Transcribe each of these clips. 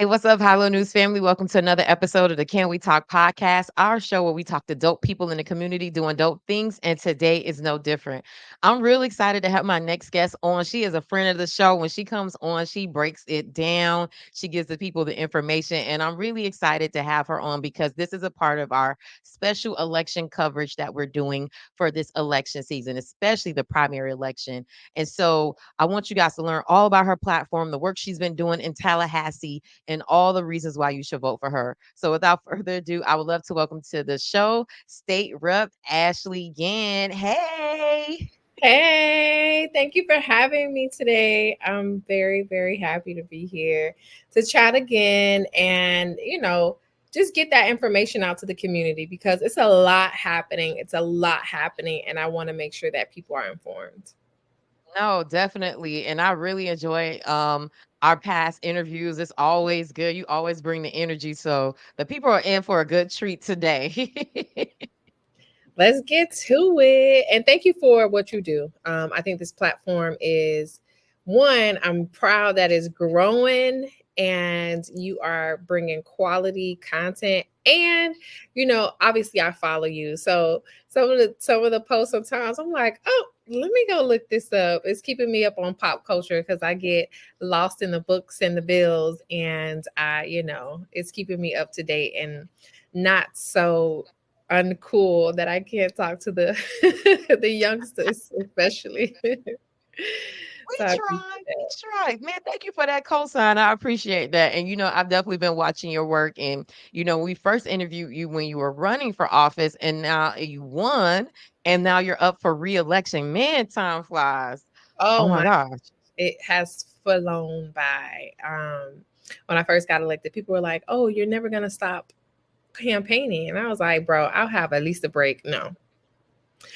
Hey, what's up, Hilo News family? Welcome to another episode of the Can We Talk podcast, our show where we talk to dope people in the community doing dope things, and today is no different. I'm really excited to have my next guest on. She is a friend of the show. When she comes on, she breaks it down. She gives the people the information, and I'm really excited to have her on because this is a part of our special election coverage that we're doing for this election season, especially the primary election. And so I want you guys to learn all about her platform, the work she's been doing in Tallahassee, and all the reasons why you should vote for her. So without further ado, I would love to welcome to the show State Rep Ashley Gantt. Hey. Hey, thank you for having me today. I'm very, very happy to be here to chat again and, just get that information out to the community because it's a lot happening. It's a lot happening, and I want to make sure that people are informed. No, definitely. And I really enjoy our past interviews. It's always good. You always bring the energy. So the people are in for a good treat today. Let's get to it. And thank you for what you do. I think this platform is one, I'm proud that it's growing and you are bringing quality content. And, obviously I follow you. So some of the posts sometimes I'm like, oh, let me go look this up. It's keeping me up on pop culture because I get lost in the books and the bills. And it's keeping me up to date and not so uncool that I can't talk to the the youngsters, especially. We So I appreciate tried. We that. tried. Man, thank you for that cosign. I appreciate that. And I've definitely been watching your work. And we first interviewed you when you were running for office, and now you won, and now you're up for re-election. Man, time flies. Oh Oh my my, gosh. it has flown by. When I first got elected, people were like, "Oh, you're never gonna stop campaigning," and I was like, "Bro, I'll have at least a break." No,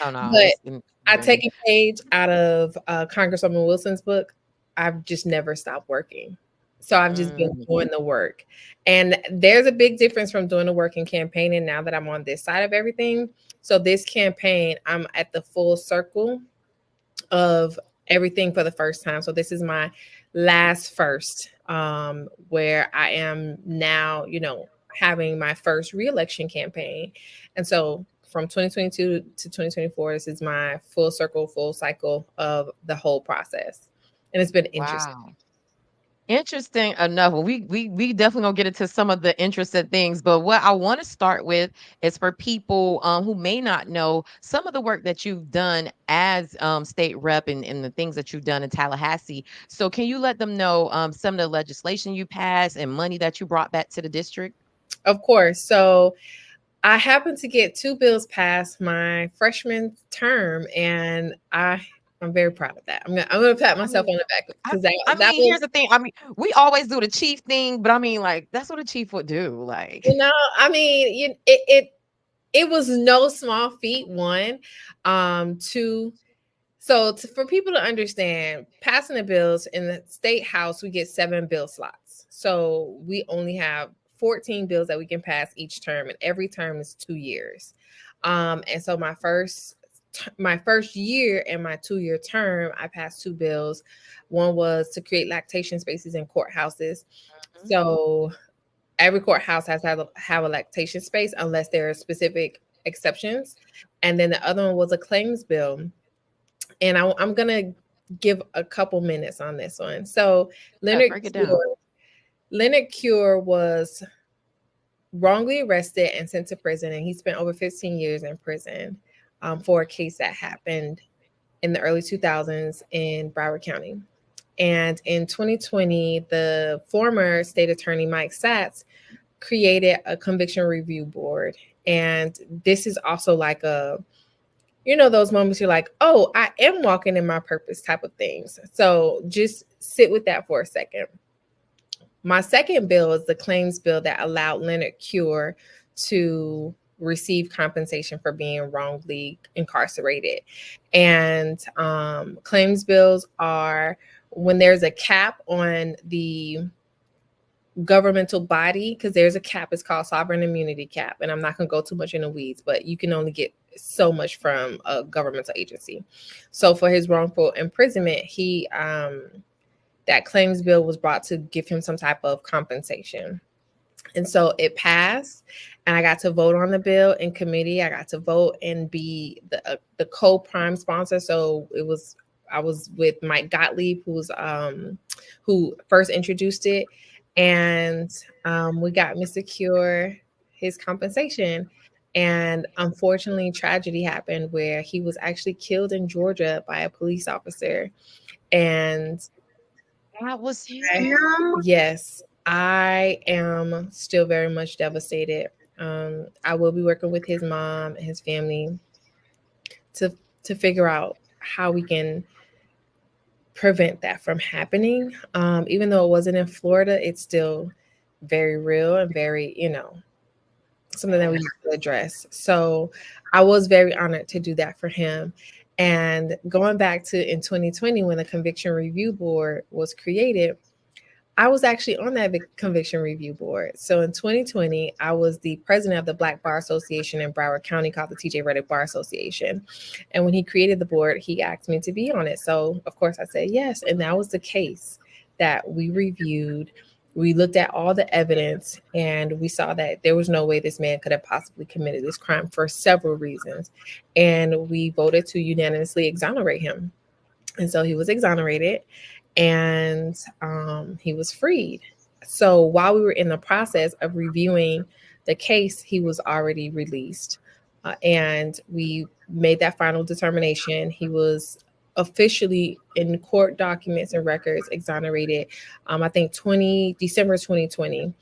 Oh no, but it's I journey. take a page out of Congresswoman Wilson's book. I've just never stopped working. So I've just been Mm, doing the work. And there's a big difference from doing the work and campaigning now that I'm on this side of everything. So this campaign, I'm at the full circle of everything for the first time. So this is my last first, where I am now, having my first reelection campaign. And so from 2022 to 2024, this is my full circle, full cycle of the whole process. And it's been interesting. wow. Interesting enough. Well, we definitely gonna get into some of the interesting things, but what I want to start with is for people who may not know some of the work that you've done as state rep and the things that you've done in Tallahassee. So, can you let them know some of the legislation you passed and money that you brought back to the district? Of course. So I happened to get two bills passed my freshman term, and I'm very proud of that. I'm gonna pat I myself mean, on the back I, because that here's was, the thing. I mean, we always do the chief thing, but I mean, like that's what a chief would do. Like, I mean, it was no small feat. One, two. So for people to understand, passing the bills in the state house, we get 7 bill slots. So we only have 14 bills that we can pass each term, and every term is 2 years. And so my first year and my 2 year term, I passed two bills. One was to create lactation spaces in courthouses. mhm. So every courthouse has to have a lactation space unless there are specific exceptions. And then the other one was a claims bill, and I'm gonna give a couple minutes on this one. So Yeah, Leonard break it down. Cure, Leonard Cure was wrongly arrested and sent to prison, and he spent over 15 years in prison, for a case that happened in the early 2000s in Broward County. And in 2020, the former state attorney Mike Satz created a conviction review board. And this is also like those moments you're like, oh, I am walking in my purpose type of things. So just sit with that for a second. My second bill is the claims bill that allowed Leonard Cure to receive compensation for being wrongly incarcerated. And claims bills are when there's a cap on the governmental body, because there's a cap, it's called sovereign immunity cap, and I'm not going to go too much in the weeds, but you can only get so much from a governmental agency. So for his wrongful imprisonment, that claims bill was brought to give him some type of compensation. And so it passed, and I got to vote on the bill in committee. I got to vote and be the co-prime sponsor. So it was I was with Mike Gottlieb, who first introduced it, and we got Mr. Cure his compensation. And unfortunately, tragedy happened where he was actually killed in Georgia by a police officer. And That was I, him. yes, I am still very much devastated. I will be working with his mom and his family to figure out how we can prevent that from happening. Even though it wasn't in Florida, it's still very real and very, something that we have to address. So I was very honored to do that for him. And going back to in 2020, when the Conviction Review Board was created, I was actually on that conviction review board. So in 2020, I was the president of the Black Bar Association in Broward County called the TJ Reddick Bar Association. And when he created the board, he asked me to be on it. So of course I said yes. And that was the case that we reviewed. We looked at all the evidence and we saw that there was no way this man could have possibly committed this crime for several reasons. And we voted to unanimously exonerate him. And so he was exonerated, and he was freed. So while we were in the process of reviewing the case, he was already released. And we made that final determination. He was officially in court documents and records exonerated, I think 20 December 2020.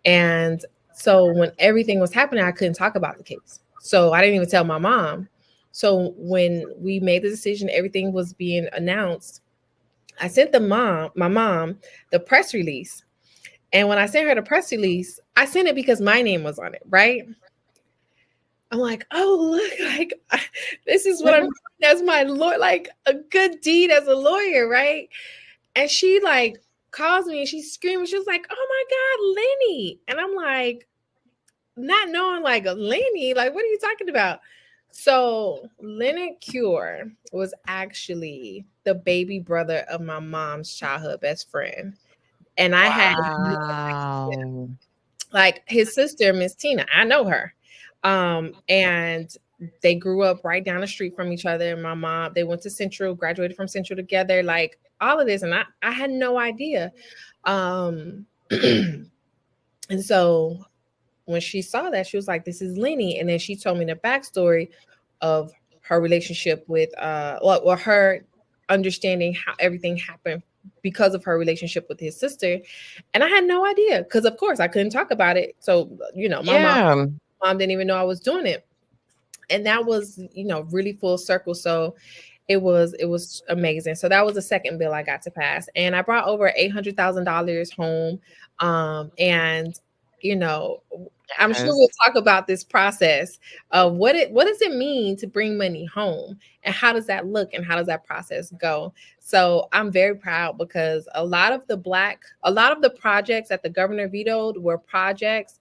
And so when everything was happening, I couldn't talk about the case. So I didn't even tell my mom. So when we made the decision, everything was being announced. I sent my mom, the press release. And when I sent her the press release, I sent it because my name was on it, right? I'm like, oh, look, like this is what I'm doing as my lawyer, like a good deed as a lawyer, right? And she like calls me and she's screaming. She was like, oh my God, Lenny. And I'm like, not knowing like Lenny, like, what are you talking about? So Leonard Cure was actually the baby brother of my mom's childhood best friend. And I had no idea. Wow. Like his sister, Miss Tina, I know her. And they grew up right down the street from each other. My mom, they went to Central, graduated from Central together, like all of this. And I had no idea. Um, and so when she saw that, she was like, "This is Lenny," and then she told me the backstory of her relationship with or her understanding how everything happened because of her relationship with his sister, and I had no idea because, of course, I couldn't talk about it. So my Yeah. mom didn't even know I was doing it, and that was really full circle. So it was amazing. So that was the second bill I got to pass, and I brought over $800,000 home. And you know, I'm sure we'll Yes. talk about this process of what does it mean to bring money home, and how does that look, and how does that process go. So I'm very proud because a lot of the projects that the governor vetoed were projects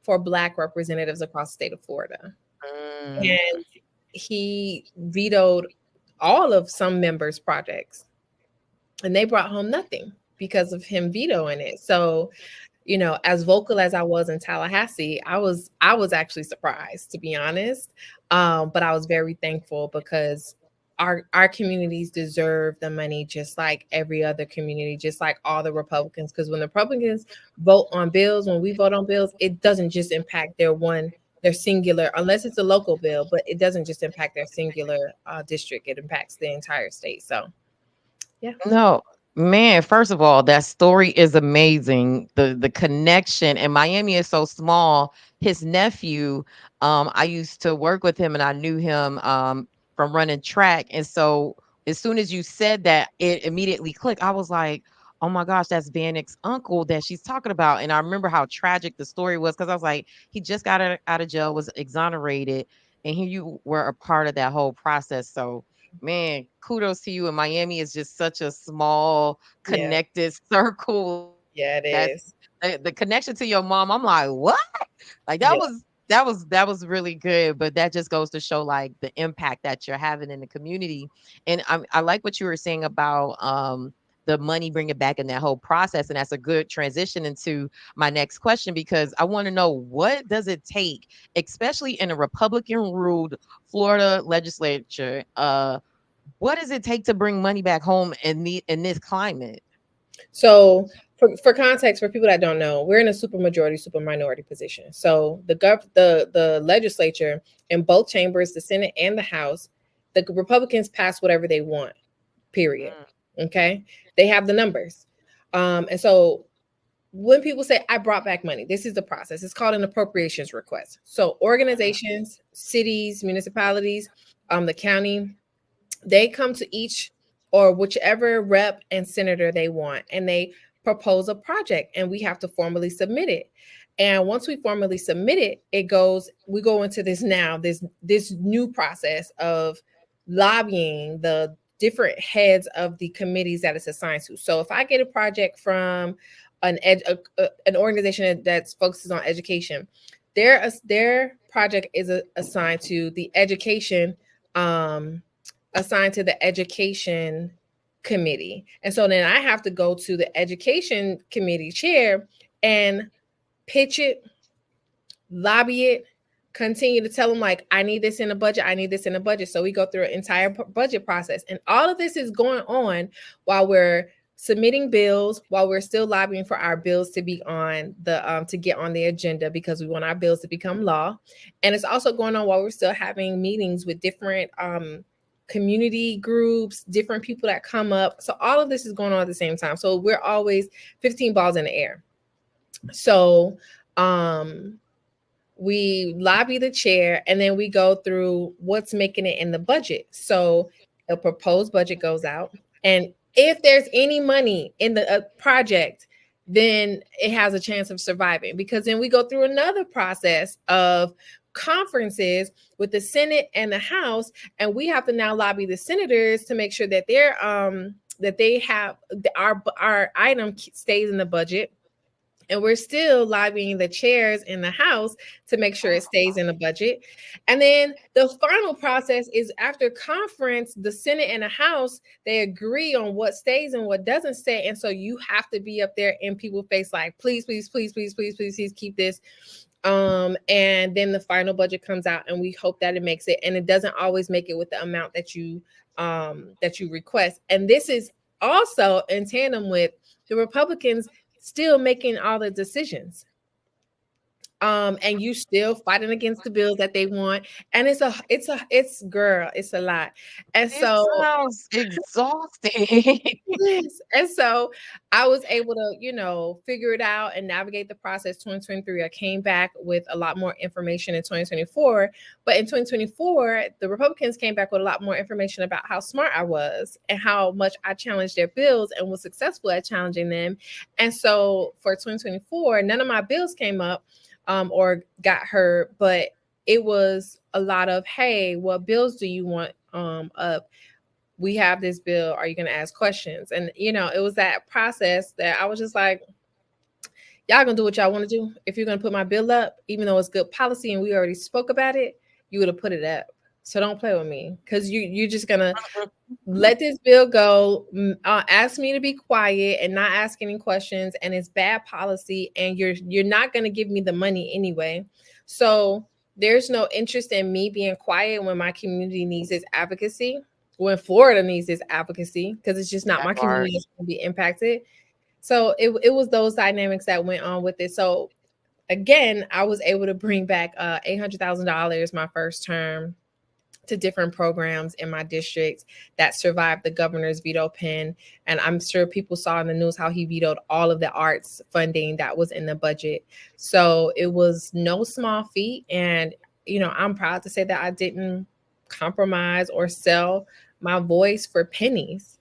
for Black representatives across the state of Florida, Mm. and he vetoed all of some members' projects, and they brought home nothing because of him vetoing it. So, as vocal as I was in Tallahassee, I was actually surprised, to be honest. But I was very thankful because our communities deserve the money just like every other community, just like all the Republicans. Because when the Republicans vote on bills, when we vote on bills, it doesn't just impact their singular, unless it's a local bill, but it doesn't just impact their singular district. It impacts the entire state. So, yeah, No, man, first of all, that story is amazing. The connection, and Miami is so small. His nephew, I used to work with him and I knew him from running track. And so as soon as you said that, it immediately clicked. I was like, oh my gosh, that's Vanek's uncle that she's talking about. And I remember how tragic the story was because I was like, he just got out of jail, was exonerated, and here you were a part of that whole process. So man, kudos to you. And Miami is just such a small, yeah, connected circle. yeah, it That's is. the connection to your mom. I'm like, what? Like Yeah, that was really good. But that just goes to show like the impact that you're having in the community. And I like what you were saying about the money, bring it back in that whole process. And that's a good transition into my next question, because I want to know, what does it take, especially in a Republican ruled Florida legislature? What does it take to bring money back home in this climate? So for context, for people that don't know, we're in a super majority, super minority position. So the legislature in both chambers, the Senate and the House, the Republicans pass whatever they want. Period. Mm, Okay, they have the numbers, and so when people say I brought back money, this is the process. It's called an appropriations request. So mm, organizations, cities, municipalities, the county, they come to each or whichever rep and senator they want, and they propose a project, and we have to formally submit it. And once we formally submit it, we go into this new process of lobbying the different heads of the committees that it's assigned to. So if I get a project from an organization that focuses on education, their project is assigned to the education um, assigned to the education committee. And so then I have to go to the education committee chair and pitch it, lobby it, continue to tell them, like, I need this in the budget. I need this in the budget. So we go through an entire budget process. And all of this is going on while we're submitting bills, while we're still lobbying for our bills to be on the to get on the agenda, because we want our bills to become law. And it's also going on while we're still having meetings with different community groups, different people that come up. So all of this is going on at the same time. So we're always 15 balls in the air. So we lobby the chair, and then we go through what's making it in the budget. So a proposed budget goes out, and if there's any money in the project, then it has a chance of surviving, because then we go through another process of conferences with the Senate and the House, and we have to now lobby the senators to make sure that they have our item stays in the budget. And we're still lobbying the chairs in the House to make sure it stays in the budget. And then the final process is, after conference, the Senate and the House, they agree on what stays and what doesn't stay. And so you have to be up there in people's face, like, please, please, please, please, please, please, please keep this. And then the final budget comes out, and we hope that it makes it. And it doesn't always make it with the amount that you request. And this is also in tandem with the Republicans still making all the decisions. And you still fighting against the bills that they want. And it's a lot. And it so sounds exhausting. yes. And so I was able to, figure it out and navigate the process. 2023, I came back with a lot more information in 2024. But in 2024, the Republicans came back with a lot more information about how smart I was and how much I challenged their bills and was successful at challenging them. And so for 2024, none of my bills came up or got heard, but it was a lot of, hey, what bills do you want up? We have this bill. Are you going to ask questions? And, it was that process that I was just like, y'all going to do what y'all want to do. If you're going to put my bill up, even though it's good policy and we already spoke about it, you would have put it up. So don't play with me, because you're just going to let this bill go, ask me to be quiet and not ask any questions, and it's bad policy, and you're not going to give me the money anyway. So there's no interest in me being quiet when my community needs this advocacy, when Florida needs this advocacy, because it's just not That my part. community that's going to be impacted. So it was those dynamics that went on with it. So again, I was able to bring back $800,000 my first term to different programs in my district that survived the governor's veto pen. And I'm sure people saw in the news how he vetoed all of the arts funding that was in the budget. So it was no small feat. And, I'm proud to say that I didn't compromise or sell my voice for pennies,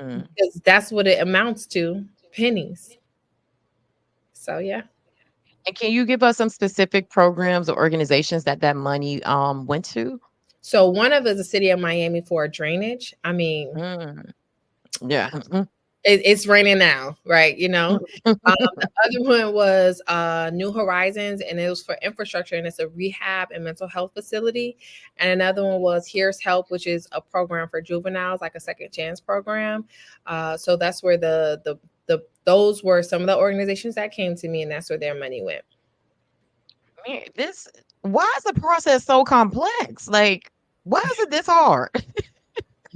Mm. because that's what it amounts to, pennies. So, yeah. And can you give us some specific programs or organizations that money went to? So one of is the city of Miami for drainage. I mean, Mm. Yeah. Mhm. It's raining now, right? The other one was New Horizons, and it was for infrastructure, and it's a rehab and mental health facility. And another one was Here's Help, which is a program for juveniles, like a second chance program. So that's where the those were some of the organizations that came to me, and that's where their money went. Man, this why is the process so complex? Like, why is it this hard?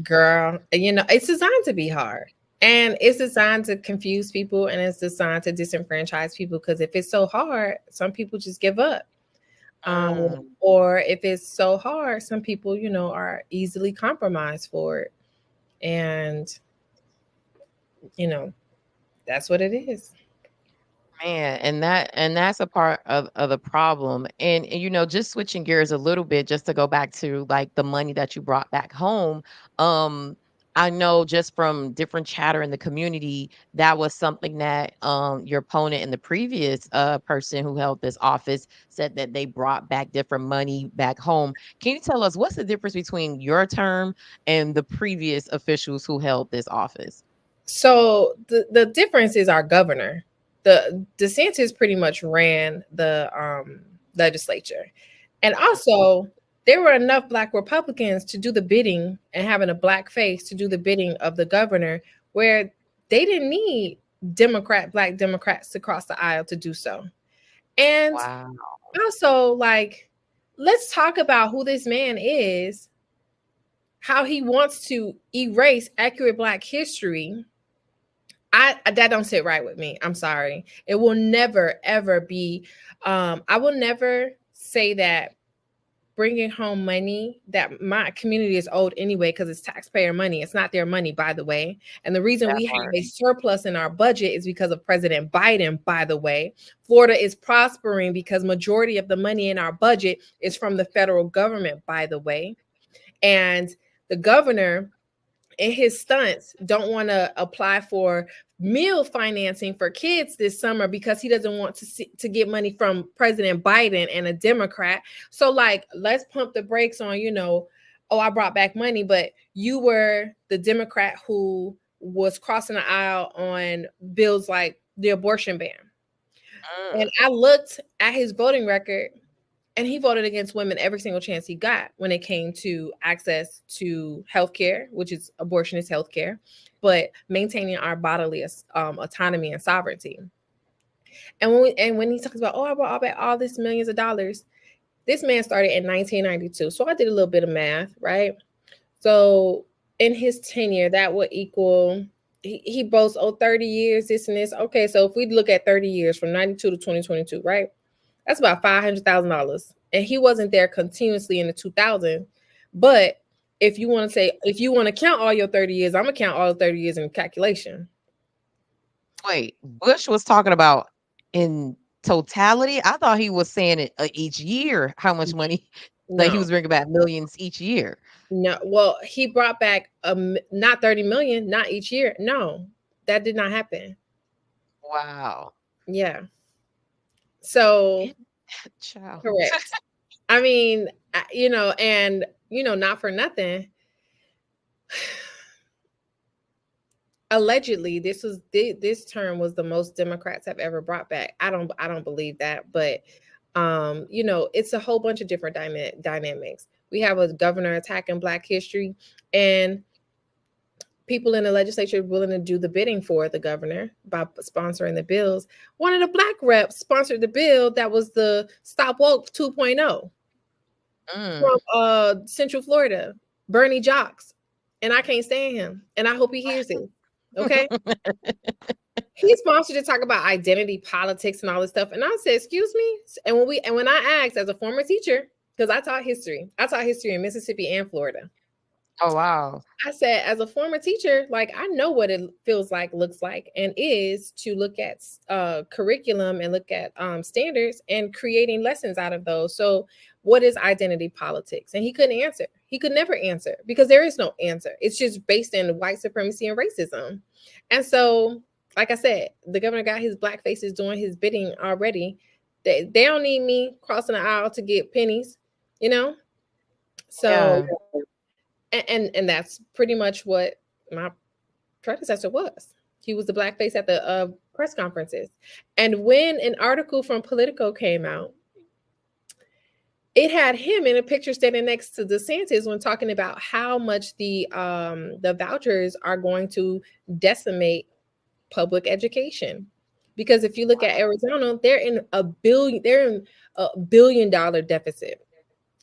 Girl, it's designed to be hard. And it's designed to confuse people, and it's designed to disenfranchise people, because if it's so hard, some people just give up. Mm. Or if it's so hard, some people, are easily compromised for it. And, you know, that's what it is. Man, and that's a part of the problem. And just switching gears a little bit, just to go back to like the money that you brought back home. Um, I know just from different chatter in the community, that was something that your opponent and the previous person who held this office said that they brought back different money back home. Can you tell us what's the difference between your term and the previous officials who held this office? So the difference is our governor. The DeSantis pretty much ran the legislature. And also, there were enough black Republicans to do the bidding, and having a black face to do the bidding of the governor, where they didn't need black Democrats to cross the aisle to do so. And Wow. also, like, let's talk about who this man is, how he wants to erase accurate black history. I That don't sit right with me. I'm sorry. It will never ever be. I will never say that bringing home money that my community is owed anyway, because it's taxpayer money. It's not their money, by the way. And the reason That we have part. a surplus in our budget is because of President Biden, by the way. Florida is prospering because majority of the money in our budget is from the federal government, by the way. And the governor and his stunts don't want to apply for meal financing for kids this summer because he doesn't want to get money from President Biden and a Democrat. So, like, let's pump the brakes on, oh, I brought back money, but you were the Democrat who was crossing the aisle on bills like the abortion ban. And Mm. I looked at his voting record, and he voted against women every single chance he got when it came to access to healthcare, which is abortion is healthcare, but maintaining our bodily autonomy and sovereignty. And when he talks about, oh, I brought back all this millions of dollars, this man started in 1992. So I did a little bit of math, right? So in his tenure, that would equal, he boasts, oh, 30 years, this and this. Okay, so if we look at 30 years from 92 to 2022, right? That's about $500,000. And he wasn't there continuously in the 2000s. But if you want to count all your 30 years, I'm gonna count all the 30 years in the calculation. Wait, Bush was talking about in totality? I thought he was saying it, each year, how much money like, he No, was bringing back millions each year. no. Well, he brought back not 30 million, not each year. No, that did not happen. Wow. Yeah. So It child. correct. I mean, and not for nothing. Allegedly, this term was the most Democrats have ever brought back. I don't believe that, but it's a whole bunch of different dynamics. We have a governor attacking Black history, and people in the legislature willing to do the bidding for the governor by sponsoring the bills. One of the Black reps sponsored the bill that was the Stop Woke 2.0 from Mm. Central Florida, Bernie Jocks, and I can't stand him, and I hope he hears it. Okay, he sponsored to talk about identity politics and all this stuff, and I said, "Excuse me." And when I asked, as a former teacher, because I taught history in Mississippi and Florida. Oh, wow. I said, as a former teacher, like, I know what it feels like, looks like, and is to look at curriculum and look at standards and creating lessons out of those. So, what is identity politics? And he couldn't answer. He could never answer because there is no answer. It's just based in white supremacy and racism. And so, like I said, the governor got his Black faces doing his bidding already. They don't need me crossing the aisle to get pennies, you know. Yeah. So, and that's pretty much what my predecessor was. He was the blackface at the press conferences. And when an article from Politico came out, it had him in a picture standing next to DeSantis when talking about how much the vouchers are going to decimate public education. Because if you look at Arizona, they're in a $1 billion deficit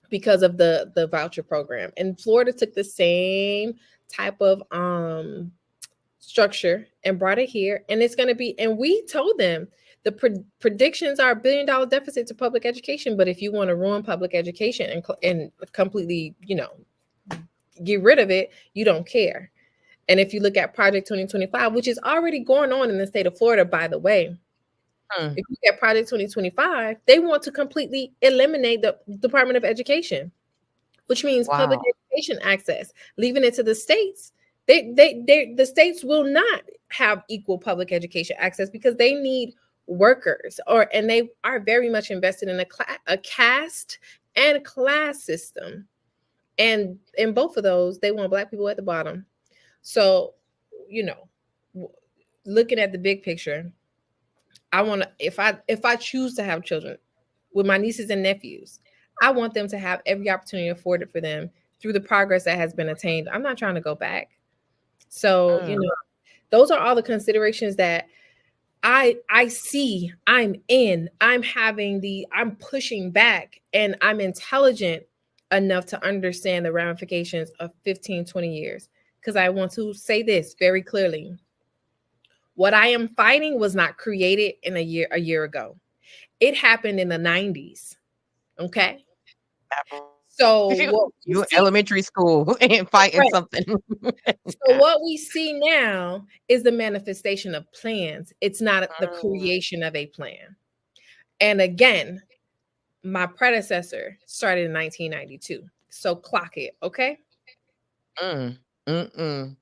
because of the voucher program. And Florida took the same type of structure and brought it here, and it's going to be, and we told them the predictions are $1 billion deficit to public education. But if you want to ruin public education and completely, get rid of it, you don't care. And if you look at Project 2025, which is already going on in the state of Florida, by the way, if you look at Project 2025, they want to completely eliminate the Department of Education, which means public Wow. education access, leaving it to the states. The states will not have equal public education access because they need workers, and they are very much invested in a caste and class system. And in both of those, they want Black people at the bottom. So, you know, looking at the big picture, I want to, if I choose to have children with my nieces and nephews, I want them to have every opportunity afforded for them through the progress that has been attained. I'm not trying to go back. So, Mm. those are all the considerations that I see. I'm pushing back, and I'm intelligent enough to understand the ramifications of 15, 20 years. Because I want to say this very clearly. What I am fighting was not created in a year ago. It happened in the 90s. Okay. So what we You in see, elementary school and fighting correct. something. So what we see now is the manifestation of plans. It's not the Mm, creation of a plan. And again, my predecessor started in 1992. So clock it, okay? mm, mm.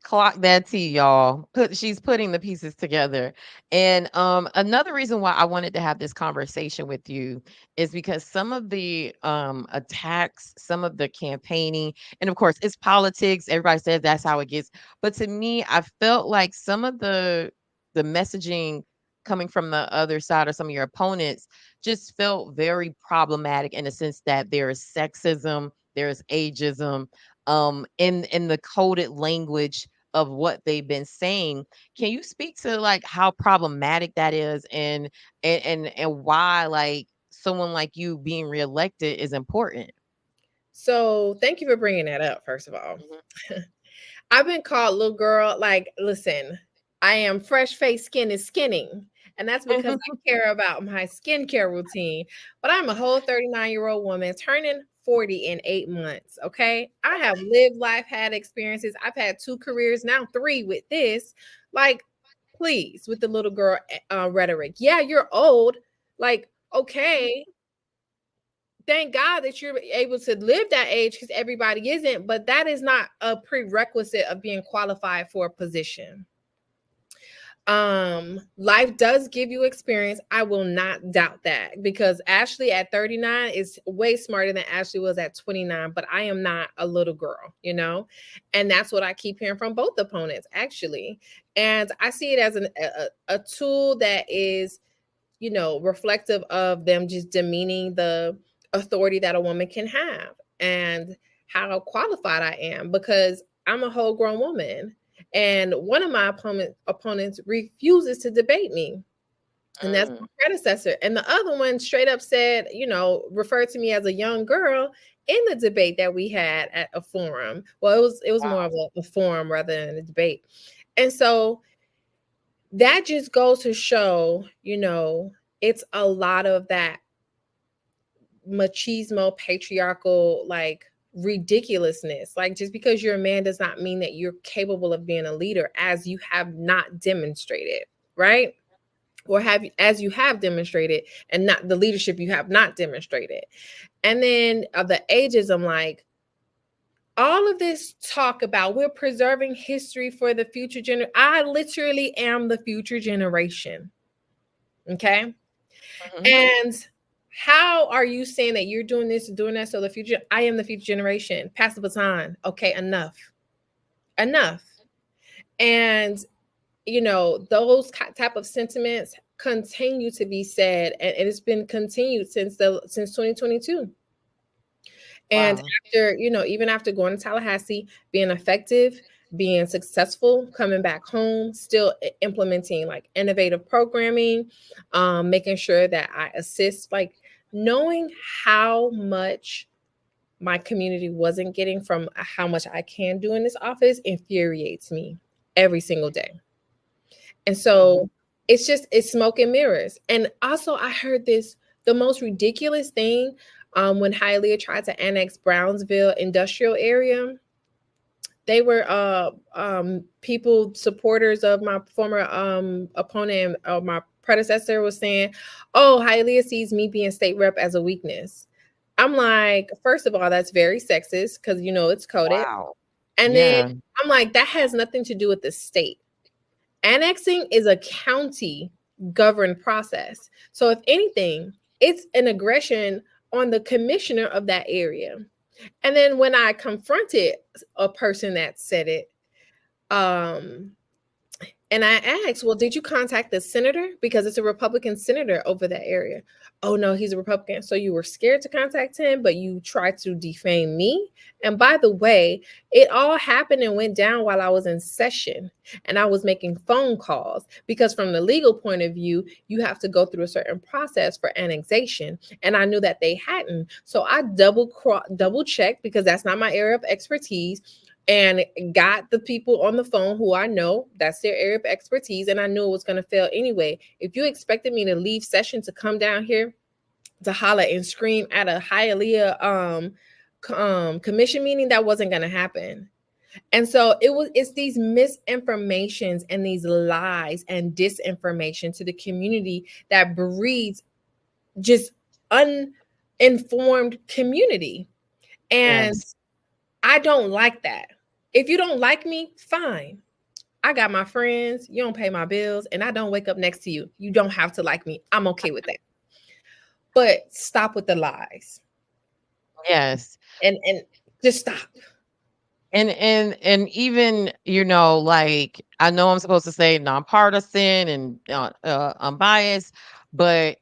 Clock that T, y'all. She's putting the pieces together. And another reason why I wanted to have this conversation with you is because some of the attacks, some of the campaigning, and of course it's politics. Everybody says that's how it gets. But to me, I felt like some of the messaging coming from the other side or some of your opponents just felt very problematic in the sense that there is sexism, there's ageism, in the coded language of what they've been saying. Can you speak to like how problematic that is, and why like someone like you being reelected is important? So thank you for bringing that up, first of all. Mhm. I've been called little girl. Like, listen, I am fresh face, skin is skinning. And that's because I care about my skincare routine. But I'm a whole 39-year-old woman turning 40 in 8 months. Okay. I have lived life, had experiences. I've had 2 careers, now 3 with this. Like, please, with the little girl rhetoric. Yeah, you're old. Like, okay, thank God that you're able to live that age because everybody isn't, but that is not a prerequisite of being qualified for a position. Life does give you experience. I will not doubt that, because Ashley at 39 is way smarter than Ashley was at 29, but I am not a little girl. And that's what I keep hearing from both opponents, actually. And I see it as a tool that is, reflective of them just demeaning the authority that a woman can have and how qualified I am, because I'm a whole grown woman. And one of my opponents refuses to debate me, and that's my Mm. predecessor. And the other one straight up said, referred to me as a young girl in the debate that we had at a forum. Well, it was more Wow. of a forum rather than a debate. And so that just goes to show, it's a lot of that machismo, patriarchal, like ridiculousness. Like, just because you're a man does not mean that you're capable of being a leader, as you have not demonstrated, right? Or as you have demonstrated, and not the leadership you have not demonstrated. And then the ageism, like, all of this talk about we're preserving history for the future generation. I literally am the future generation. Okay. Mhm. And how are you saying that you're doing this and doing that? So the future, I am the future generation. Pass the baton. Okay, enough. Enough. And type of sentiments continue to be said, and it's been continued since 2022. And Wow. after, even after going to Tallahassee, being effective, being successful, coming back home, still implementing like innovative programming, making sure that I assist, like knowing how much my community wasn't getting from how much I can do in this office infuriates me every single day. And Mhm. so it's smoke and mirrors. And also I heard this, the most ridiculous thing, when Hialeah tried to annex Brownsville industrial area. They were people, supporters of my former opponent, my predecessor, was saying, oh, Hialeah sees me being state rep as a weakness. I'm like, first of all, that's very sexist because it's coded. Wow. And then Yeah. I'm like, that has nothing to do with the state. Annexing is a county governed process. So if anything, it's an aggression on the commissioner of that area. And then when I confronted a person that said it, um, and I asked, well, did you contact the senator? Because it's a Republican senator over that area. Oh, no, he's a Republican. So you were scared to contact him, but you tried to defame me. And by the way, it all happened and went down while I was in session and I was making phone calls, because from the legal point of view, you have to go through a certain process for annexation. And I knew that they hadn't. So I double checked, because that's not my area of expertise, and got the people on the phone who I know that's their area of expertise, and I knew it was going to fail anyway. If you expected me to leave session to come down here to holler and scream at a Hialeah commission meeting, that wasn't going to happen. And so it's these misinformations and these lies and disinformation to the community that breeds just uninformed community. And Yes. I don't like that. If you don't like me, fine. I got my friends, you don't pay my bills, and I don't wake up next to you. You don't have to like me. I'm okay with that. But stop with the lies. Yes. And just stop. And even, like, I know I'm supposed to say nonpartisan and unbiased, but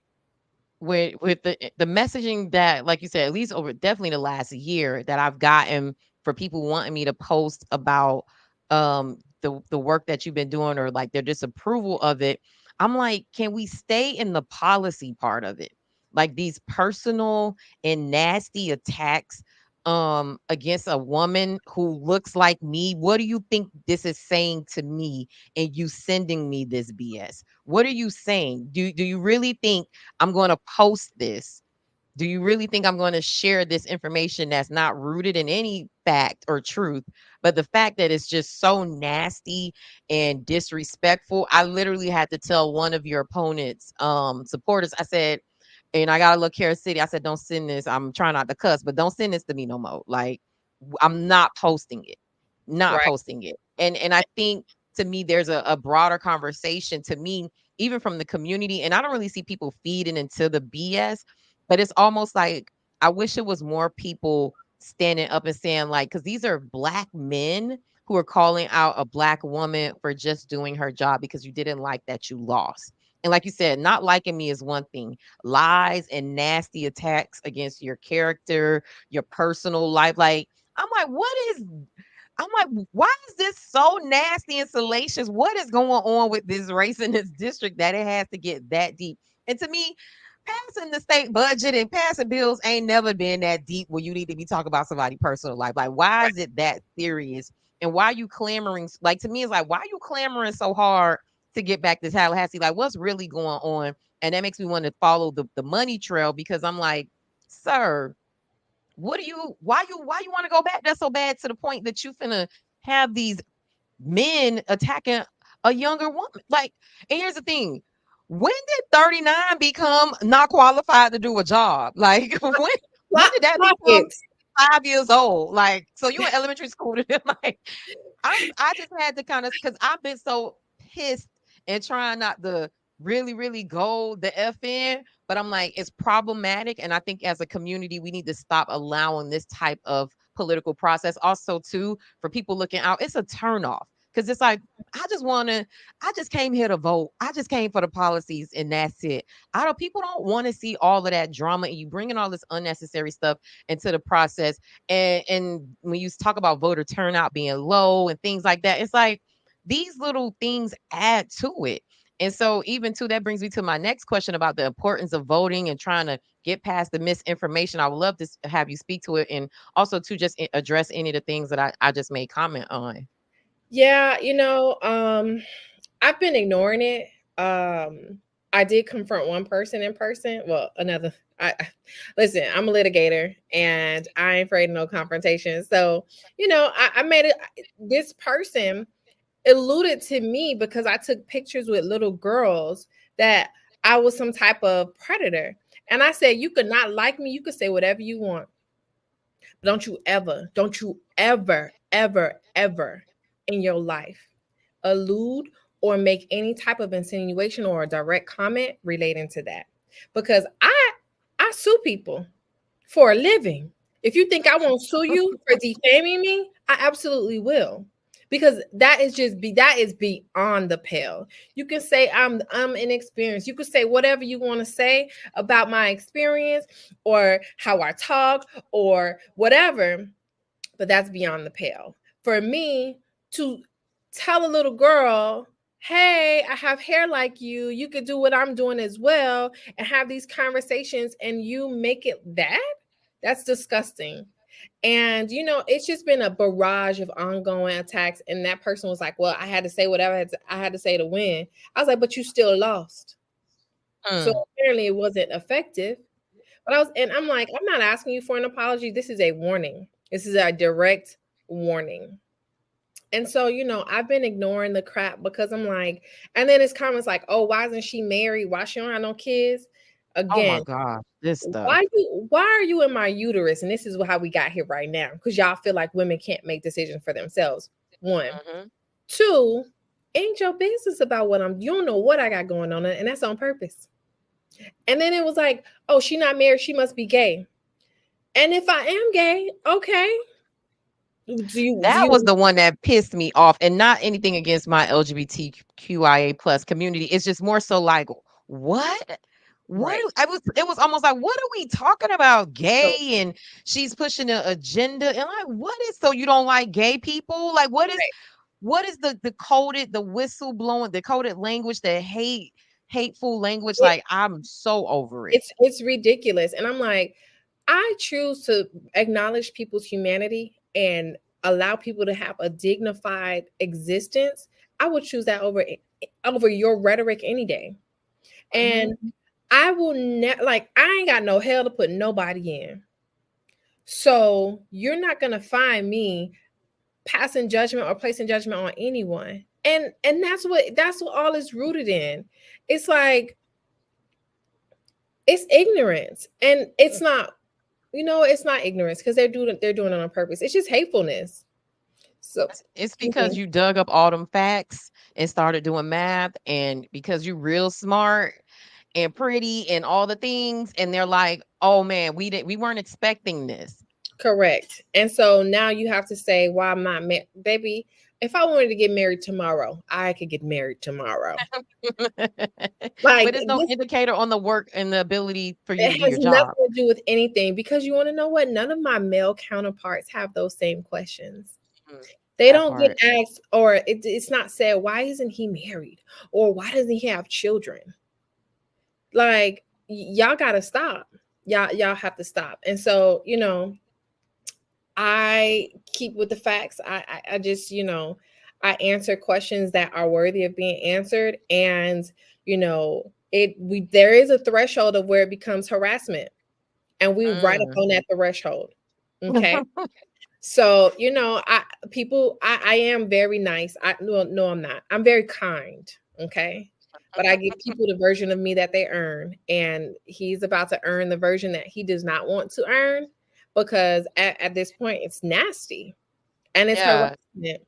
with the messaging that, like you said, at least over definitely the last year that I've gotten for people wanting me to post about the work that you've been doing, or like their disapproval of it, I'm like, can we stay in the policy part of it? Like these personal and nasty attacks against a woman who looks like me. What do you think this is saying to me, and you sending me this BS? What are you saying? Do you really think I'm going to post this? Do you really think I'm going to share this information that's not rooted in any fact or truth, but the fact that it's just so nasty and disrespectful? I literally had to tell one of your opponent's supporters, I said, and I gotta look here city. I said, don't send this. I'm trying not to cuss, but don't send this to me no more. Like, I'm not posting it. Not Right. posting it. And I think, to me, there's a broader conversation, to me, even from the community. And I don't really see people feeding into the BS, but it's almost like I wish it was more people standing up and saying, like, because these are Black men who are calling out a Black woman for just doing her job because you didn't like that you lost. And like you said, not liking me is one thing. Lies and nasty attacks against your character, your personal life. Like, I'm like, I'm like, why is this so nasty and salacious? What is going on with this race in this district that it has to get that deep? And to me, passing the state budget and passing bills ain't never been that deep where you need to be talking about somebody's personal life. Like, why is it that serious? And why are you clamoring? Like, to me, it's like, why are you clamoring so hard to get back to Tallahassee? Like, what's really going on? And that makes me want to follow the money trail, because I'm like, sir, what do you why you want to go back there so bad, to the point that you finna have these men attacking a younger woman? Like, and here's the thing. When did 39 become not qualified to do a job? Like, when Clock, did that clock become it. 5 years old? Like, so you in elementary school to them? Like, I just had to kind of, because I've been so pissed and trying not to really go the F in, but I'm like, it's problematic. And I think as a community, we need to stop allowing this type of political process. Also, too, for people looking out, it's a turnoff. because it's like I just came here to vote. I just came for the policies, and that's it. I don't People don't want to see all of that drama and you bringing all this unnecessary stuff into the process. And when you talk about voter turnout being low and things like that, it's like these little things add to it. And so, even too, that brings me to my next question about the importance of voting and trying to get past the misinformation. I would love to have you speak to it, and also to just address any of the things that I just made comment on. Yeah, I've been ignoring it. I did confront one person in person. Well, another. Listen. I'm a litigator, and I ain't afraid of no confrontation. So, I made it. This person alluded to me because I took pictures with little girls that I was some type of predator, and I said, "You could not like me. You could say whatever you want, but don't you ever, ever, ever in your life allude or make any type of insinuation or a direct comment relating to that, because I sue people for a living. If you think I won't sue you for defaming me, I absolutely will. Because that is beyond the pale. You can say I'm inexperienced. You can say whatever you want to say about my experience or how I talk or whatever, but that's beyond the pale. For me to tell a little girl, hey, I have hair like you could do what I'm doing as well, and have these conversations, and you make it that's disgusting. And it's just been a barrage of ongoing attacks. And that person was like, well, I had to say whatever I had to say to win. I was like, but you still lost. So Mm. apparently it wasn't effective. And I'm like, I'm not asking you for an apology. This is a warning. This is a direct warning. And so, I've been ignoring the crap because I'm like, and then it's comments like, oh, why isn't she married? Why she don't have no kids? Oh my Again, God, this stuff. why are you in my uterus? And this is how we got here right now. Because y'all feel like women can't make decisions for themselves. One. Hmm. Two, ain't your business about you don't know what I got going on, and that's on purpose. And then it was like, oh, she not married, she must be gay. And if I am gay, okay. Do That was you the one that pissed me off, and not anything against my LGBTQIA plus community. It's just more so like, what? What right? I was It was almost like, what are we talking about? So Gay, and she's pushing an agenda, and like, what is, so you don't like gay people? Like, right. what is the coded, the whistle blowing, the coded language, the hateful language? It, Like, I'm so over it. it's ridiculous. And I'm like, I choose to acknowledge people's humanity and allow people to have a dignified existence. I would choose that over your rhetoric any day. Hmm. And I will never, like, I ain't got no hell to put nobody in. So you're not gonna find me passing judgment or placing judgment on anyone. And that's what all is rooted in. It's like it's ignorance. And it's not ignorance because they're doing it on purpose. It's just hatefulness. So It's because mhm, you dug up all them facts and started doing math, and because you real smart and pretty and all the things, and they're like, "Oh man, we weren't expecting this." correct. And so now you have to say, why I'm not baby, if I wanted to get married tomorrow, I could get married tomorrow. Like But it's no indicator on the work and the ability for you to it do has your job. nothing to do with anything, because you want to know what? None of my male counterparts have those same questions. Mm, They that don't get part. asked, or it's not said, why isn't he married? Or why doesn't he have children? Like, y'all gotta stop. Y'all have to stop. And so, I keep with the facts. I just, I answer questions that are worthy of being answered. And, there is a threshold of where it becomes harassment. And we right up Mm. on that threshold. Okay. So, I am very nice. No, I'm not. I'm very kind. Okay. But I give people the version of me that they earn. And he's about to earn the version that he does not want to earn, because at this point it's nasty and it's Yeah. harassment.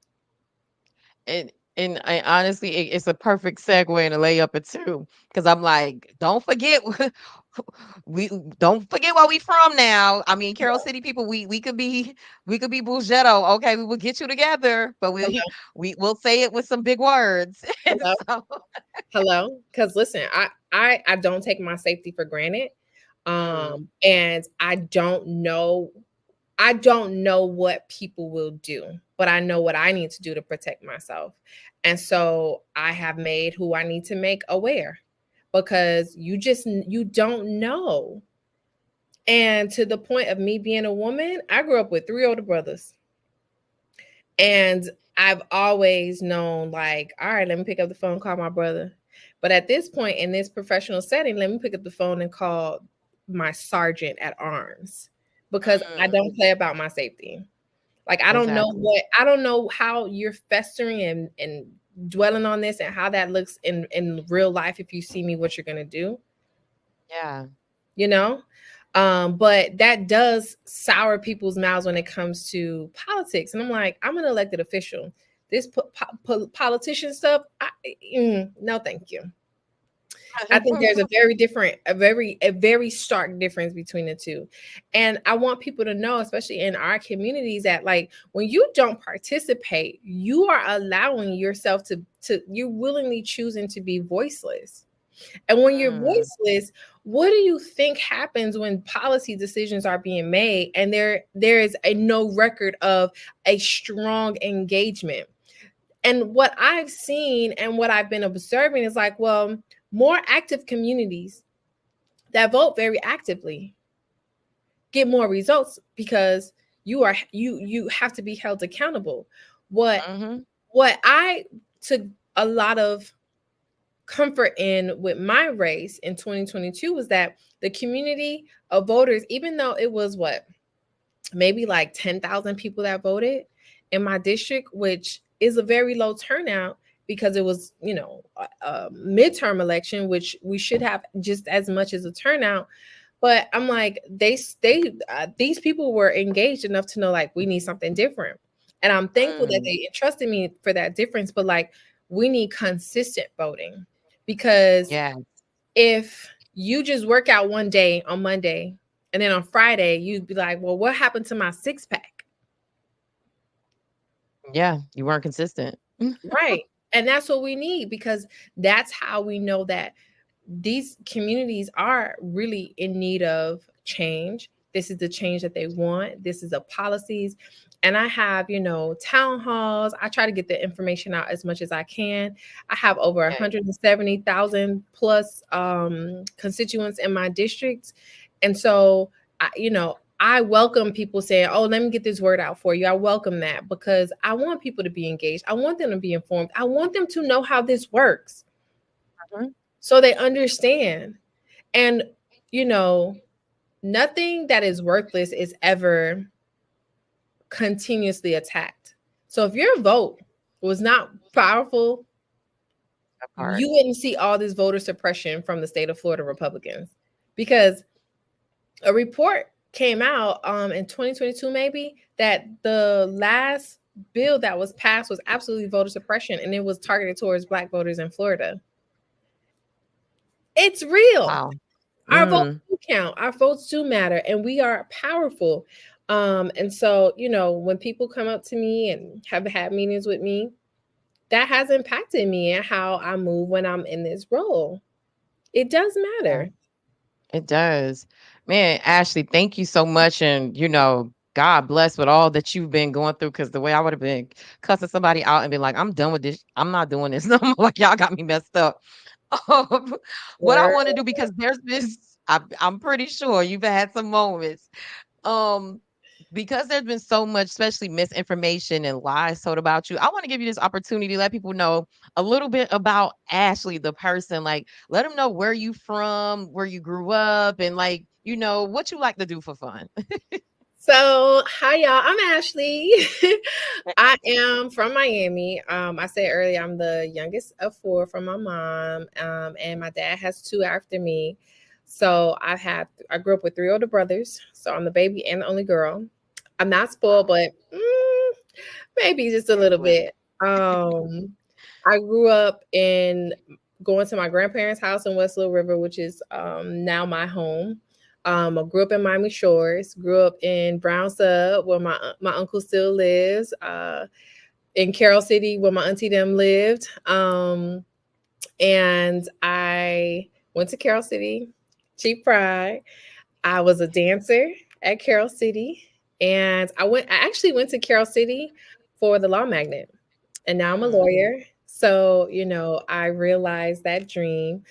And And I honestly, it's a perfect segue and a layup it too, because I'm like, don't forget, we don't forget where we from now. I mean, Carroll City people, we could be Bugetto. Okay, we will get you together, but we Hello, we'll say it with some big words. hello, So, hello. Because listen, I don't take my safety for granted. mm, And I don't know what people will do, but I know what I need to do to protect myself. And so I have made who I need to make aware, because you don't know. And to the point of me being a woman, I grew up with three older brothers. And I've always known, like, all right, let me pick up the phone, call my brother. But at this point in this professional setting, let me pick up the phone and call my sergeant at arms, because I mm, don't play about my safety. Like, exactly. I don't know how you're festering and dwelling on this and how that looks in real life if you see me, what you're gonna do, Yeah. you know? But that does sour people's mouths when it comes to politics. And I'm like, I'm an elected official. This politician stuff, no, thank you. I think there's a very different, a very stark difference between the two. And I want people to know, especially in our communities, that like when you don't participate, you are allowing yourself you're willingly choosing to be voiceless. And when you're Mm, voiceless, what do you think happens when policy decisions are being made and there is a no record of a strong engagement? And what I've seen and what I've been observing is like, well, more active communities that vote very actively get more results, because you have to be held accountable. What mhm, what I took a lot of comfort in with my race in 2022 was that the community of voters, even though it was what, maybe like 10,000 people that voted in my district, which is a very low turnout because it was, a midterm election, which we should have just as much as a turnout. But I'm like, these people were engaged enough to know, like, we need something different. And I'm thankful that mm, they entrusted me for that difference. But like, we need consistent voting, because yeah, if you just work out one day on Monday and then on Friday you'd be like, well, what happened to my six pack? yeah, you weren't consistent. Right. And that's what we need, because that's how we know that these communities are really in need of change. This is the change that they want. This is the policies. And I have, town halls. I try to get the information out as much as I can. I have over Yeah, 170,000 plus constituents in my districts. And so, I welcome people saying, oh, let me get this word out for you. I welcome that, because I want people to be engaged. I want them to be informed. I want them to know how this works mhm, so they understand. And, you know, nothing that is worthless is ever continuously attacked. So if your vote was not powerful, that part. you wouldn't see all this voter suppression from the state of Florida Republicans, because a report came out in 2022 maybe that the last bill that was passed was absolutely voter suppression, and it was targeted towards black voters in Florida. It's real. Wow. Our votes Mm, do count. Our votes do matter, and we are powerful. And so, when people come up to me and have had meetings with me, that has impacted me and how I move when I'm in this role. It does yeah. matter. It does. Man, Ashley, thank you so much. And, God bless with all that you've been going through. Cause the way I would have been cussing somebody out and be like, I'm done with this. I'm not doing this no more. Like, y'all got me messed up. Um, what I Word. want to do, because there's this, I'm pretty sure you've had some moments. Um, because there's been so much, especially misinformation and lies told about you, I want to give you this opportunity to let people know a little bit about Ashley, the person. Like, let them know where you from, where you grew up, and like, what you like to do for fun. So, hi y'all. I'm Ashley. I am from Miami. I said earlier I'm the youngest of four from my mom, and my dad has two after me. So I grew up with three older brothers. So I'm the baby and the only girl. I'm not spoiled, Wow. but maybe just a little Excellent. bit. Um, I grew up in going to my grandparents' house in West Little River, which is now my home. I grew up in Miami Shores. Grew up in Brown Sub, where my uncle still lives. In Carroll City, where my auntie them lived. And I went to Carroll City, Cheap Pride. I was a dancer at Carroll City, and I actually went to Carroll City for the law magnet, and now I'm a Mm. lawyer. So, I realized that dream.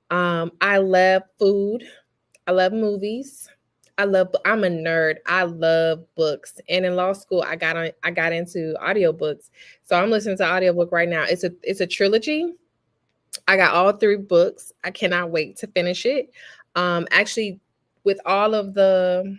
I love food. I love movies. I'm a nerd. I love books. And in law school, I got into audiobooks. So I'm listening to audiobook right now. It's a trilogy. I got all three books. I cannot wait to finish it. Actually, with all of the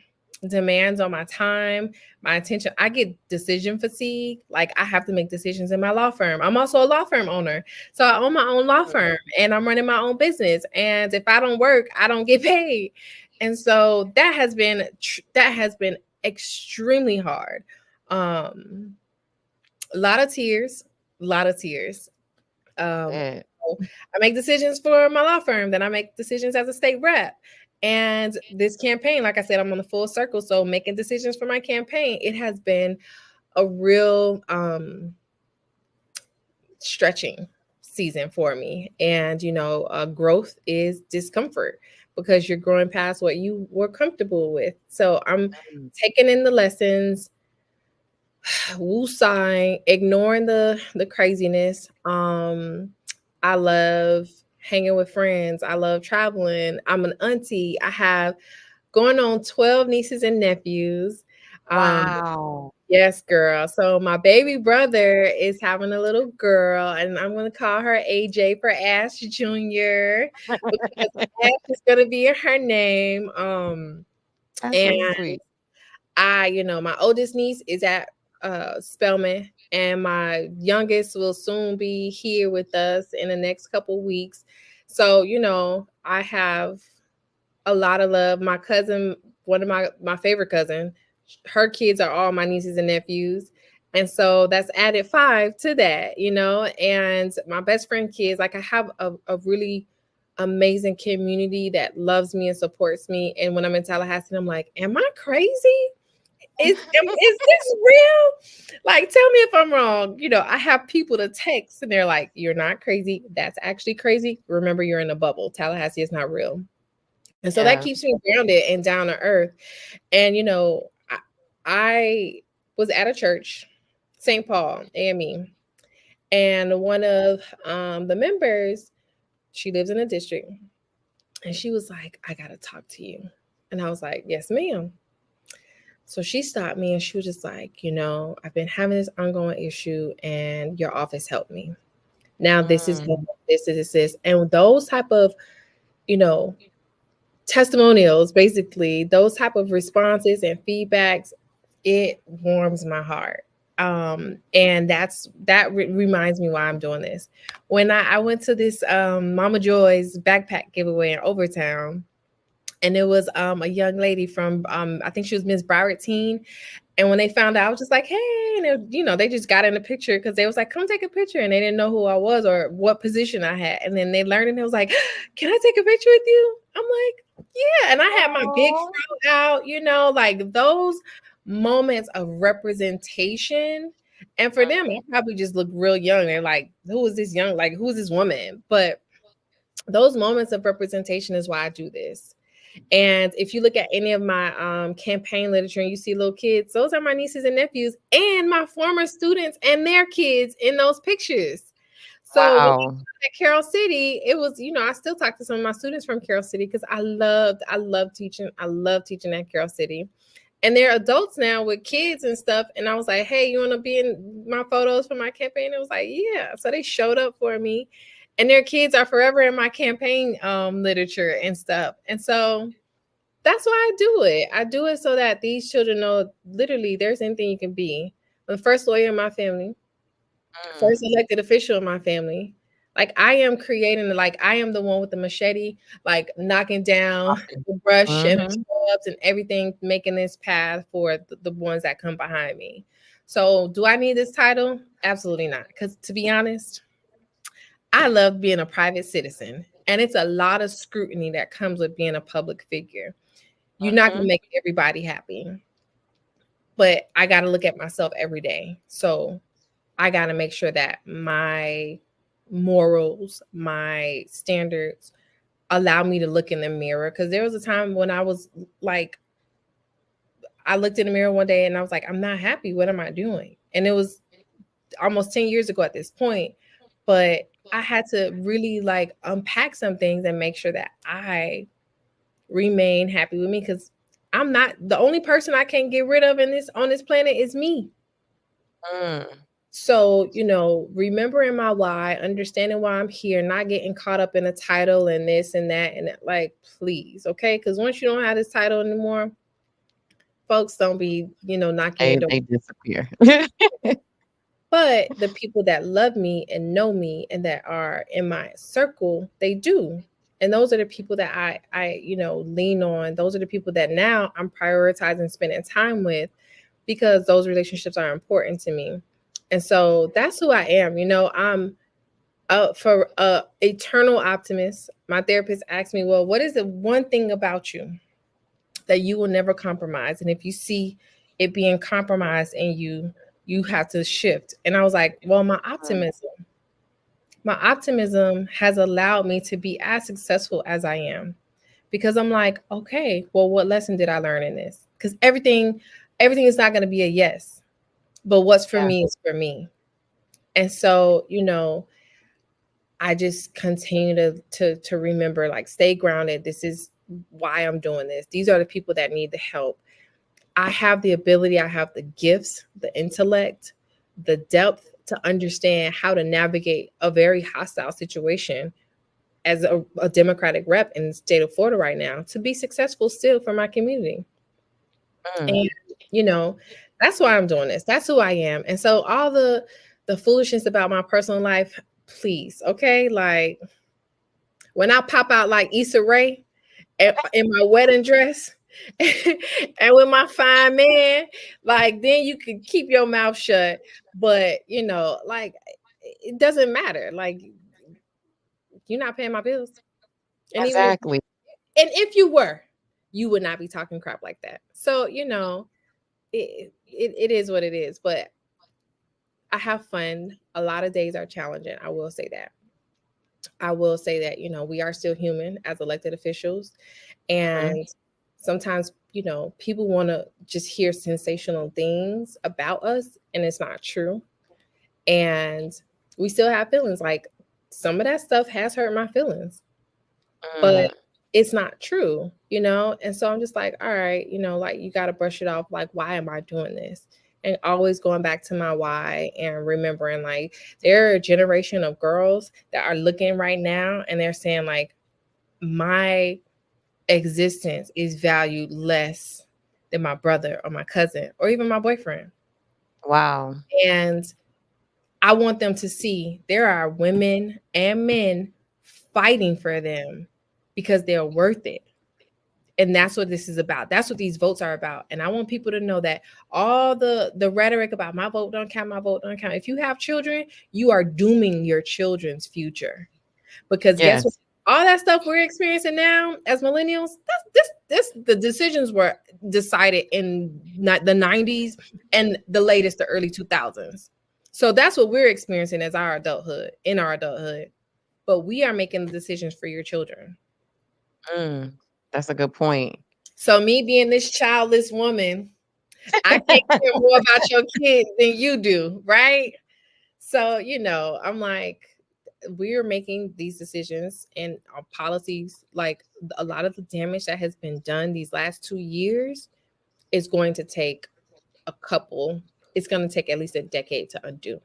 demands on my time, my attention, I get decision fatigue. Like I have to make decisions in my law firm. I'm also a law firm owner. So I own my own law Mm. firm and I'm running my own business. And if I don't work, I don't get paid. And so that has been extremely hard. Um, a lot of tears, a lot of tears. Bet. So I make decisions for my law firm, then I make decisions as a state rep. And this campaign, like I said, I'm on the full circle. So making decisions for my campaign, it has been a real stretching season for me. And, growth is discomfort because you're growing past what you were comfortable with. So I'm Mm. taking in the lessons, woo sign, ignoring the craziness. I love hanging with friends. I love traveling. I'm an auntie. I have going on 12 nieces and nephews. Um, Wow. yes, girl. So my baby brother is having a little girl, and I'm gonna call her AJ for Ash Jr. because Ash is gonna be her name. That's And really sweet. my oldest niece is at Spelman, and my youngest will soon be here with us in the next couple weeks. So, I have a lot of love. My cousin, one of my favorite cousin, her kids are all my nieces and nephews. And so that's added five to that, and my best friend kids, like I have a really amazing community that loves me and supports me. And when I'm in Tallahassee, I'm like, am I crazy? Is this real? Like, tell me if I'm wrong. I have people to text and they're like, you're not crazy. That's actually crazy. Remember, you're in a bubble. Tallahassee is not real. And so that Yeah. keeps me grounded and down to earth. And, I was at a church, St. Paul, AME, and one of the members, she lives in a district, and she was like, I got to talk to you. And I was like, yes, ma'am. So she stopped me and she was just like, I've been having this ongoing issue and your office helped me. Now this is Mm. this. And those type of, you know, testimonials, basically, those type of responses and feedbacks, it warms my heart. And reminds me why I'm doing this. When I went to this Mama Joy's backpack giveaway in Overtown, and it was a young lady from I think she was Miss Broward Teen. And when they found out, I was just like, hey, and they just got in the picture because they was like, come take a picture. And they didn't know who I was or what position I had. And then they learned and it was like, can I take a picture with you? I'm like, yeah. And I had my big Oh. fro out, like those moments of representation. And for them, I probably just look real young. They're like, who is this young? Like, who is this woman? But those moments of representation is why I do this. And if you look at any of my campaign literature and you see little kids, those are my nieces and nephews and my former students and their kids in those pictures. So when I Wow. was at Carroll City, it was, I still talk to some of my students from Carroll City because I love teaching. I love teaching at Carroll City. And they're adults now with kids and stuff. And I was like, hey, you want to be in my photos for my campaign? It was like, yeah. So they showed up for me. And their kids are forever in my campaign literature and stuff. And so that's why I do it. I do it so that these children know literally there's anything you can be. I'm the first lawyer in my family, Mm. first elected official in my family. Like I am the one with the machete, like knocking down the brush and the Mhm. shrubs and everything, making this path for the ones that come behind me. So do I need this title? Absolutely not. Because to be honest, I love being a private citizen, and it's a lot of scrutiny that comes with being a public figure. You're not going to Mhm. make everybody happy, but I got to look at myself every day. So I got to make sure that my morals, my standards allow me to look in the mirror. Because there was a time when I was like, I looked in the mirror one day and I was like, I'm not happy. What am I doing? And it was almost 10 years ago at this point. But I had to really like unpack some things and make sure that I remain happy with me, because I'm not the only person I can get rid of in this on this planet is me. Mm. So, remembering my why, understanding why I'm here, not getting caught up in a title and this and that and that, like, please, okay? Because once you don't have this title anymore, folks don't be, knocking your door. They disappear. But the people that love me and know me and that are in my circle, they do. And those are the people that I lean on. Those are the people that now I'm prioritizing spending time with, because those relationships are important to me. And so that's who I am. I'm for eternal optimist. My therapist asked me, well, what is the one thing about you that you will never compromise? And if you see it being compromised in you, you have to shift. And I was like, well, my Mm. optimism. My optimism has allowed me to be as successful as I am, because I'm like, okay, well, what lesson did I learn in this? Because everything is not going to be a yes, but what's for Yeah. me is for me. And so, I just continue to remember, like, stay grounded. This is why I'm doing this. These are the people that need the help. I have the ability, I have the gifts, the intellect, the depth to understand how to navigate a very hostile situation as a Democratic rep in the state of Florida right now, to be successful still for my community. Mm. And you know, that's why I'm doing this. That's who I am. And so all the foolishness about my personal life, please, okay? Like, when I pop out like Issa Rae in my wedding dress and with my fine man, like, then you can keep your mouth shut. But like, it doesn't matter. Like, you're not paying my bills. And even if Exactly. and if you were, you would not be talking crap like that. So, it is what it is. But I have fun. A lot of days are challenging. I will say that. I will say that, we are still human as elected officials. Mhm. And sometimes, people want to just hear sensational things about us, and it's not true. And we still have feelings. Like, some of that stuff has hurt my feelings, but Mm. it's not true. And so I'm just like, all right, like, you got to brush it off. Like, why am I doing this? And always going back to my why and remembering, like, there are a generation of girls that are looking right now and they're saying, like, my existence is valued less than my brother or my cousin or even my boyfriend. Wow. And I want them to see there are women and men fighting for them because they're worth it. And that's what this is about. That's what these votes are about. And I want people to know that all the rhetoric about my vote don't count, my vote don't count. If you have children, you are dooming your children's future. Because guess what? Yes. All that stuff we're experiencing now as millennials, the decisions were decided in not the 90s and the latest the early 2000s. So that's what we're experiencing as our adulthood, in our adulthood. But we are making the decisions for your children. Mm. That's a good point. So me being this childless woman, I can't care more about your kids than you do, right? So, I'm like, we're making these decisions and our policies. Like, a lot of the damage that has been done these last 2 years is going to take a couple, it's going to take at least a decade to undo.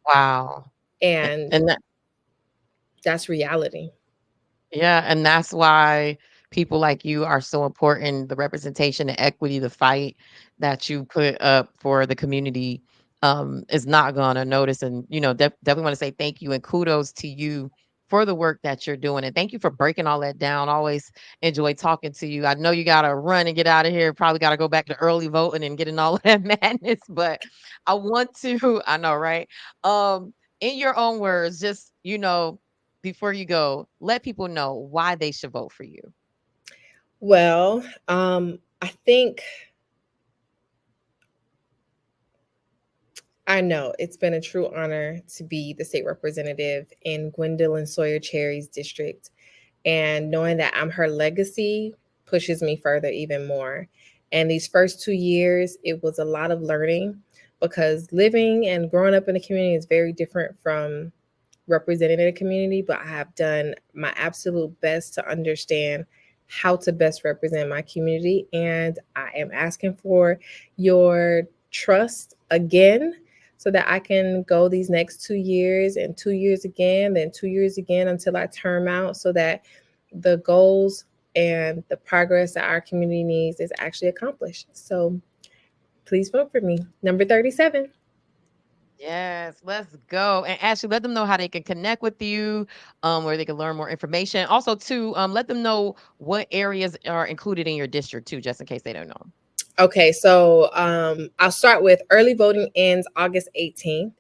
Wow. And And that that's reality. yeah, and that's why people like you are so important. The representation, the equity, the fight that you put up for the community is not gonna notice. And definitely want to say thank you and kudos to you for the work that you're doing. And thank you for breaking all that down. Always enjoy talking to you. I know you gotta run and get out of here. Probably gotta go back to early voting and getting all of that madness. But I want to, I know, right? in your own words, just, before you go, let people know why they should vote for you. Well, I think I know it's been a true honor to be the state representative in Gwendolyn Sawyer Cherry's district. And knowing that I'm her legacy pushes me further even more. And these first 2 years, it was a lot of learning because living and growing up in a community is very different from representing a community. But I have done my absolute best to understand how to best represent my community. And I am asking for your trust again so that I can go these next 2 years and 2 years again, then 2 years again until I term out so that the goals and the progress that our community needs is actually accomplished. So please vote for me. Number 37. Yes, let's go. And Ashley, let them know how they can connect with you, where they can learn more information. Also, too, let them know what areas are included in your district too, just in case they don't know. Okay, so I'll start with early voting ends August 18th,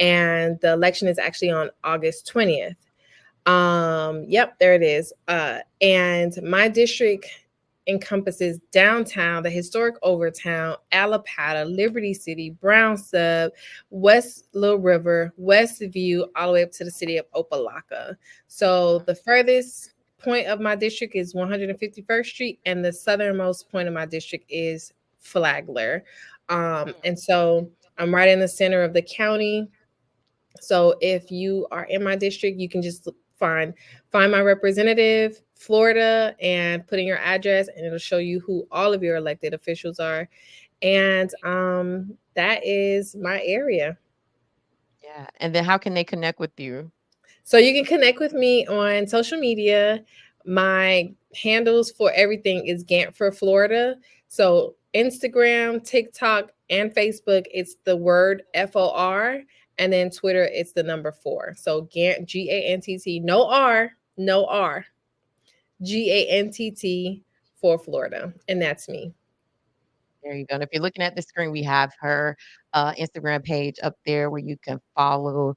and the election is actually on August 20th. Yep, there it is. And my district encompasses downtown, the historic Overtown, Allapattah, Liberty City, Brown Sub, West Little River, Westview, all the way up to the city of Opelika. So the furthest point of my district is 151st Street, and the southernmost point of my district is Flagler. And so I'm right in the center of the county. So if you are in my district, you can just find my representative, Florida, and put in your address, and it'll show you who all of your elected officials are. And that is my area. Yeah. And then how can they connect with you? So you can connect with me on social media. My handles for everything is Gantt for Florida. So Instagram, TikTok, and Facebook, it's the word FOR. And then Twitter, it's the number 4. So Gantt, GANTT, no R, no R, GANTT for Florida. And that's me. There you go. And if you're looking at the screen, we have her Instagram page up there where you can follow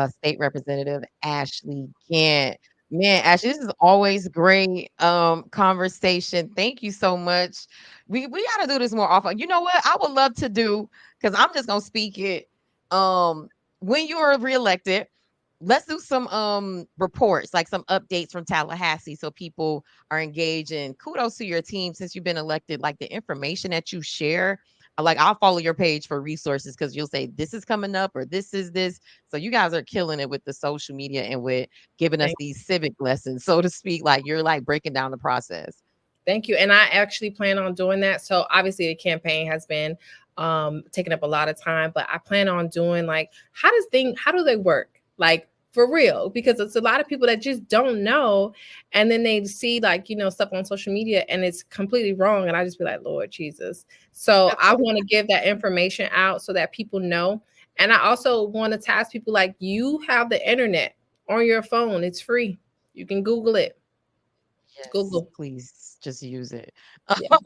State Representative Ashley Gantt. Man, Ashley, this is always great conversation. Thank you so much. We gotta do this more often. You know what? I would love to do because I'm just gonna speak it. Um, when you're reelected, let's do some reports, like some updates from Tallahassee so people are engaged. And kudos to your team since you've been elected. Like the information that you share, like I'll follow your page for resources because you'll say this is coming up or this is this. So you guys are killing it with the social media and with giving us Thank these civic lessons, so to speak. Like you're like breaking down the process. Thank you. And I actually plan on doing that. So obviously the campaign has been taking up a lot of time, but I plan on doing like how do they work? Like for real, because it's a lot of people that just don't know. And then they see like, stuff on social media and it's completely wrong. And I just be like, Lord Jesus. So I want to give that information out so that people know. And I also want to task people like you have the internet on your phone. It's free. You can Google it. Yes, Google. please just use it. Yeah.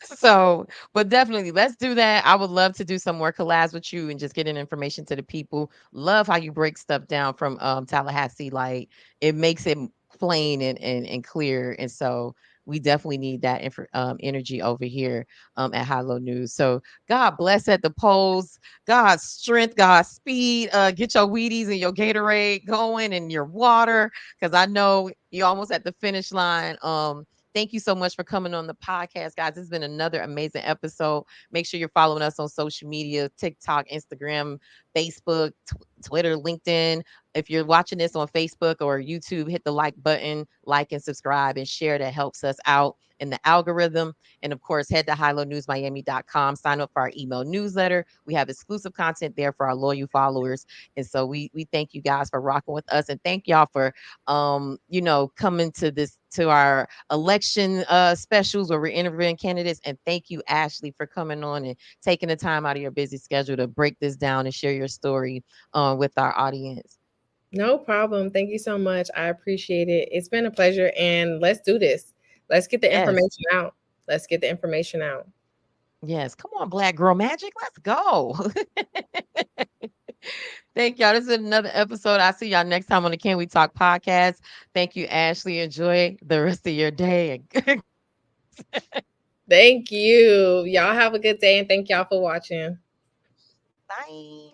So, but definitely let's do that. I would love to do some more collabs with you and just getting information to the people. Love how you break stuff down from Tallahassee. Like it makes it plain and clear. And so we definitely need that energy over here at High Low News. So God bless at the polls. God's strength, God's speed. Get your Wheaties and your Gatorade going and your water because I know you're almost at the finish line. Thank you so much for coming on the podcast, guys. This has been another amazing episode. Make sure you're following us on social media: TikTok, Instagram, Facebook, Twitter, LinkedIn. If you're watching this on Facebook or YouTube, hit the like button, like and subscribe and share. That helps us out in the algorithm. And of course, head to highlowNewsMiami.com, sign up for our email newsletter. We have exclusive content there for our loyal followers. And so we thank you guys for rocking with us, and thank y'all for coming to our election specials where we're interviewing candidates. And thank you, Ashley, for coming on and taking the time out of your busy schedule to break this down and share your story with our audience. No problem. Thank you so much. I appreciate it. It's been a pleasure. And let's do this. Let's get the Yes. information out. Let's get the information out. Yes. Come on, Black Girl Magic. Let's go. Thank y'all. This is another episode. I'll see y'all next time on the Can We Talk podcast. Thank you, Ashley. Enjoy the rest of your day. Thank you. Y'all have a good day and thank y'all for watching. Bye.